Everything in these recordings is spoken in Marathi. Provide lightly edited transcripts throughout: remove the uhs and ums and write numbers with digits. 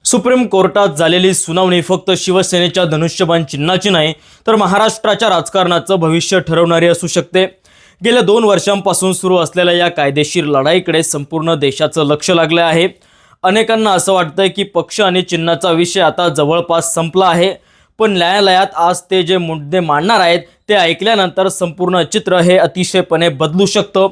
सुप्रीम कोर्टात झालेली सुनावणी फक्त शिवसेनेच्या धनुष्यबाण चिन्हाची नाही तर महाराष्ट्राच्या राजकारणाचं भविष्य ठरवणारी असू शकते। गेल्या 2 वर्षांपासून सुरू असलेल्या या कायदेशीर लढाईकडे संपूर्ण देशाचं लक्ष लागलं आहे। अनेकांना असं वाटतंय की पक्ष आणि चिन्हाचा विषय आता जवळपास संपला आहे, पण न्यायालयात आज ते जे मुद्दे मांडणार आहेत ते ऐकल्यानंतर संपूर्ण चित्र हे अतिशयपणे बदलू शकतं।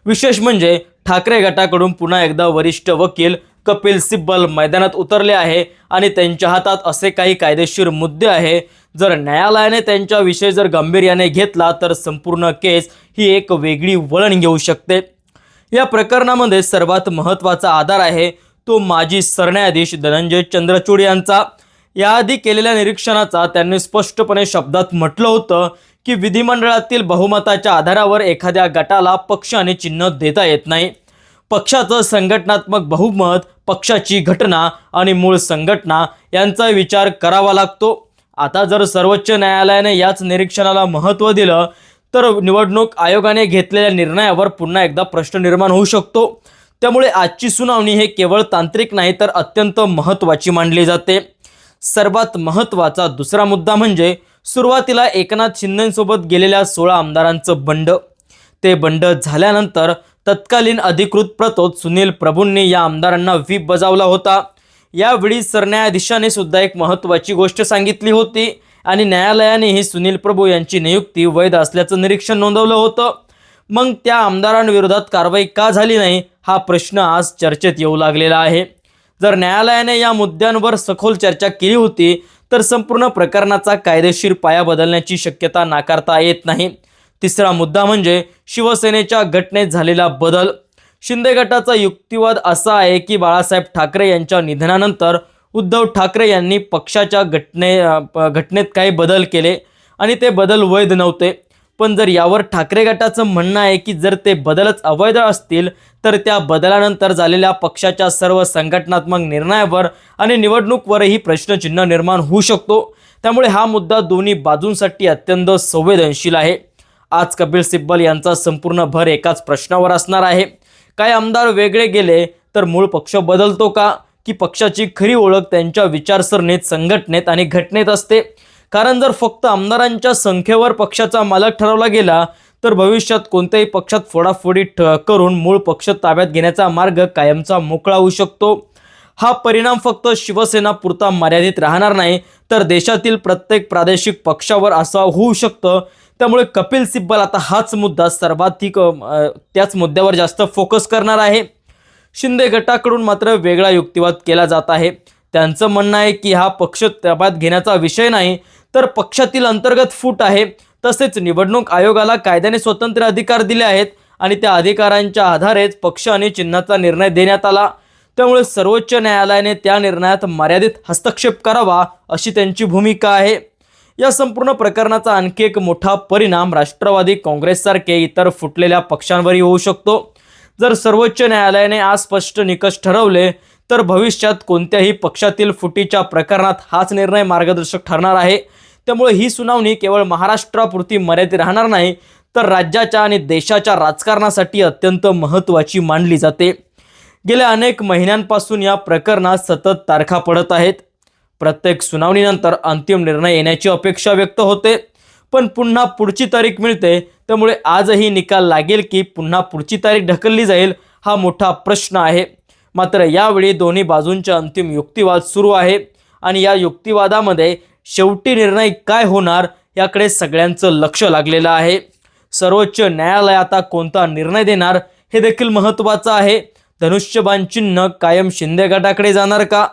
विशेष म्हणजे ठाकरे गटाकडून पुन्हा एकदा वरिष्ठ वकील कपिल सिब्बल मैदानात उतरले आहे आणि त्यांच्या हातात असे काही कायदेशीर मुद्दे आहे, जर न्यायालयाने त्यांच्याविषयी जर गांभीर्याने घेतला तर संपूर्ण केस ही एक वेगळी वळण घेऊ शकते। या प्रकरणामध्ये सर्वात महत्त्वाचा आधार आहे तो माजी सरन्यायाधीश धनंजय चंद्रचूड यांचा। याआधी केलेल्या निरीक्षणाचा त्यांनी स्पष्टपणे शब्दात म्हटलं होतं की विधिमंडळातील बहुमताच्या आधारावर एखाद्या गटाला पक्ष आणि चिन्ह देता येत नाही। पक्षाचं संघटनात्मक बहुमत, पक्षाची घटना आणि मूळ संघटना यांचा विचार करावा लागतो। आता जर सर्वोच्च न्यायालयाने याच निरीक्षणाला महत्त्व दिलं तर निवडणूक आयोगाने घेतलेल्या निर्णयावर पुन्हा एकदा प्रश्न निर्माण होऊ शकतो। त्यामुळे आजची सुनावणी हे केवळ तांत्रिक नाही तर अत्यंत महत्त्वाची मानली जाते। सर्वात महत्त्वाचा दुसरा मुद्दा म्हणजे सुरुवातीला एकनाथ शिंदेंसोबत गेलेल्या 16 आमदारांचं बंड। ते बंड झाल्यानंतर तत्कालीन अधिकृत प्रतोद सुनील प्रभूंनी या आमदारांना व्हीप बजावला होता। यावेळी सरन्यायाधीशाने सुद्धा एक महत्त्वाची गोष्ट सांगितली होती आणि न्यायालयानेही सुनील प्रभू यांची नियुक्ती वैध असल्याचं निरीक्षण नोंदवलं होतं। मग त्या आमदारांविरोधात कारवाई का झाली नाही हा प्रश्न आज चर्चेत येऊ लागलेला आहे। जर न्यायालयाने या मुद्द्यांवर सखोल चर्चा केली होती तर संपूर्ण प्रकरणाचा कायदेशीर पाया बदलण्याची शक्यता नाकारता येत नाही। तिसरा मुद्दा म्हणजे शिवसेनेच्या घटनेत झालेला बदल। शिंदे गटाचा युक्तिवाद असा आहे की बाळासाहेब ठाकरे यांच्या निधनानंतर उद्धव ठाकरे यांनी पक्षाच्या घटनेत काही बदल केले आणि ते बदल वैध नव्हते। पण जर यावर ठाकरे गटाचं म्हणणं आहे की जर ते बदलच अवैध असतील तर त्या बदलानंतर झालेल्या पक्षाच्या सर्व संघटनात्मक निर्णयावर आणि निवडणूकवरही प्रश्नचिन्ह निर्माण होऊ शकतो। त्यामुळे हा मुद्दा दोन्ही बाजूंसाठी अत्यंत संवेदनशील आहे। आज कपिल सिब्बल यांचा संपूर्ण भर एकाच प्रश्नावर असणार आहे, काय आमदार वेगळे गेले तर मूळ पक्ष बदलतो का, की पक्षाची खरी ओळख त्यांच्या विचारसरणीत, संघटनेत आणि घटनेत असते। कारण जर फक्त आमदारांच्या संख्येवर पक्षाचा मालक ठरवला गेला तर भविष्यात कोणत्याही पक्षात फोडाफोडी करून मूळ पक्ष ताब्यात घेण्याचा मार्ग कायमचा मोकळा होऊ शकतो। हा परिणाम फक्त शिवसेना पुरता मर्यादित राहणार नाही तर देशातील प्रत्येक प्रादेशिक पक्षावर असा होऊ शकतं। त्यामुळे कपिल सिब्बल आता हाच मुद्दा सर्वाधिक त्याच मुद्द्यावर जास्त फोकस करणार आहे। शिंदे गटाकडून मात्र वेगळा युक्तिवाद केला जात आहे। त्यांचं म्हणणं आहे की हा पक्ष ताब्यात घेण्याचा विषय नाही तर पक्षातील अंतर्गत फूट आहे। तसेच निवडणूक आयोगाला कायद्याने स्वतंत्र अधिकार दिले आहेत आणि त्या अधिकारांच्या आधारेच पक्ष आणि चिन्हाचा निर्णय देण्यात आला। त्यामुळे सर्वोच्च न्यायालयाने त्या निर्णयात मर्यादित हस्तक्षेप करावा अशी त्यांची भूमिका आहे। या संपूर्ण प्रकरणाचा आणखी एक मोठा परिणाम राष्ट्रवादी काँग्रेससारखे इतर फुटलेल्या पक्षांवरही होऊ शकतो। जर सर्वोच्च न्यायालयाने आज स्पष्ट निकष ठरवले तर भविष्यात कोणत्याही पक्षातील फुटीच्या प्रकरणात हाच निर्णय मार्गदर्शक ठरणार आहे। त्यामुळे ही सुनावणी केवळ महाराष्ट्रापुरती मर्यादित राहणार नाही तर राज्याच्या आणि देशाच्या राजकारणासाठी अत्यंत महत्त्वाची मानली जाते। गेल्या अनेक महिन्यांपासून या प्रकरणात सतत तारखा पडत आहेत। प्रत्येक सुनावणीनंतर अंतिम निर्णय येण्याची अपेक्षा व्यक्त होते, पण पुन्हा पुढची तारीख मिळते। त्यामुळे आजही निकाल लागेल की पुन्हा पुढची तारीख ढकलली जाईल हा मोठा प्रश्न आहे। मात्र यावेळी दोन्ही बाजूंचा अंतिम युक्तिवाद सुरू आहे आणि या युक्तिवादामध्ये शेवटी निर्णय काय होणार याकडे सगळ्यांचं लक्ष लागलेलं आहे। सर्वोच्च न्यायालय आता कोणता निर्णय देणार हे देखील महत्त्वाचं आहे। धनुष्यबाण चिन्ह कायम शिंदे गटाकडे जाणार का,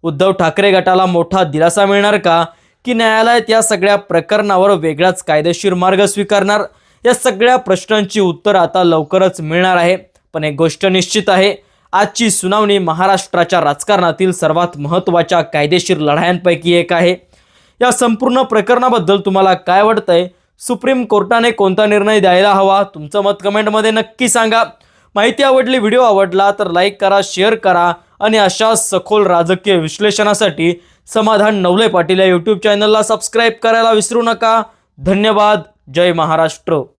उद्धव ठाकरे गटाला मोठा दिलासा मिळणार का, की न्यायालयात या सगळ्या प्रकरणावर वेगळाच कायदेशीर मार्ग स्वीकारणार, या सगळ्या प्रश्नांची उत्तर आता लवकरच मिळणार आहे। पण एक गोष्ट निश्चित आहे, आजची सुनावणी महाराष्ट्राच्या राजकारणातील सर्वात महत्त्वाच्या कायदेशीर लढायांपैकी एक आहे। या संपूर्ण प्रकरणाबद्दल तुम्हाला काय वाटतंय, सुप्रीम कोर्टाने कोणता निर्णय द्यायला हवा, तुमचं मत कमेंटमध्ये नक्की सांगा। माहिती आवडली, व्हिडिओ आवडला तर लाईक करा, शेअर करा आणि अशा सखोल राजकीय विश्लेषणासाठी समाधान नवले पाटील या यूट्यूब चॅनलला सबस्क्राईब करायला विसरू नका। धन्यवाद। जय महाराष्ट्र।